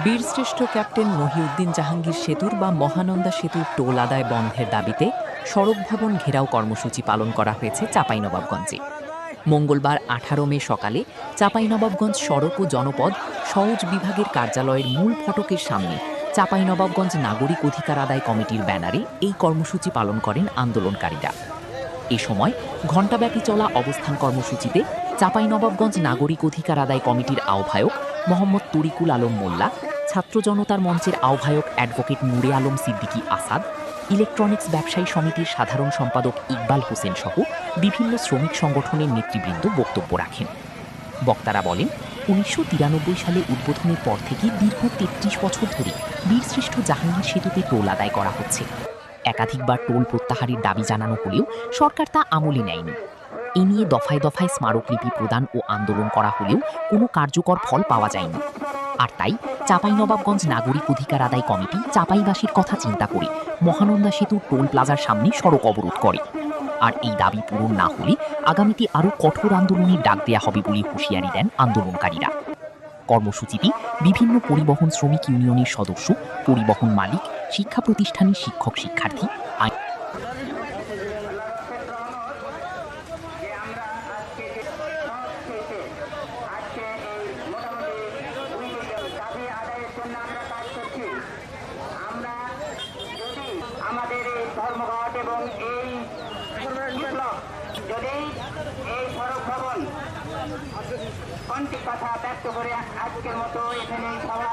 বীরশ্রেষ্ঠ ক্যাপ্টেন মহিউদ্দিন জাহাঙ্গীর সেতুর বা মহানন্দা সেতুর টোল আদায় বন্ধের দাবিতে সড়ক ভবন ঘেরাও কর্মসূচি পালন করা হয়েছে চাঁপাইনবাবগঞ্জে। মঙ্গলবার ১৮ মে সকালে চাঁপাইনবাবগঞ্জ সড়ক ও জনপদ সওজ বিভাগের কার্যালয়ের মূল ফটকের সামনে চাঁপাইনবাবগঞ্জ নাগরিক অধিকার আদায় কমিটির ব্যানারে এই কর্মসূচি পালন করেন আন্দোলনকারীরা। এ সময় ঘণ্টাব্যাপী চলা অবস্থান কর্মসূচিতে চাঁপাইনবাবগঞ্জ নাগরিক অধিকার আদায় কমিটির আহ্বায়ক মোহাম্মদ তরিকুল আলম মোল্লা, ছাত্র জনতার মঞ্চের আহ্বায়ক অ্যাডভোকেট নূরে আলম সিদ্দিকী আসাদ, ইলেকট্রনিক্স ব্যবসায়ী সমিতির সাধারণ সম্পাদক ইকবাল হোসেন সহ বিভিন্ন শ্রমিক সংগঠনের নেতৃবৃন্দ বক্তব্য রাখেন। বক্তারা বলেন, ১৯৯৩ সালে উদ্বোধনের পর থেকে দীর্ঘ ৩৩ বছর ধরে বীরশ্রেষ্ঠ জাহাঙ্গীর সেতুতে টোল আদায় করা হচ্ছে। একাধিকবার টোল প্রত্যাহারের দাবি জানানো হলেও সরকার তা আমলে নেয়নি। এ নিয়ে দফায় দফায় স্মারকলিপি প্রদান ও আন্দোলন করা হলেও কোনো কার্যকর ফল পাওয়া যায়নি। আর তাই চাঁপাইনবাবগঞ্জ নাগরিক অধিকার আদায় কমিটি চাঁপাইবাসীর কথা চিন্তা করে মহানন্দা সেতুর টোল প্লাজার সামনে সড়ক অবরোধ করে। আর এই দাবি পূরণ না হলে আগামীতে আরও কঠোর আন্দোলনের ডাক দেয়া হবে বলে হুঁশিয়ারি দেন আন্দোলনকারীরা। কর্মসূচিতে বিভিন্ন পরিবহন শ্রমিক ইউনিয়নের সদস্য, পরিবহন মালিক, শিক্ষা প্রতিষ্ঠানের শিক্ষক শিক্ষার্থী, আমাদের এই ধর্মঘট এবং এই যদি এই সড়ক ভবন কণ্ঠে কথা ব্যক্ত করে আজকের মতো এখানে সভা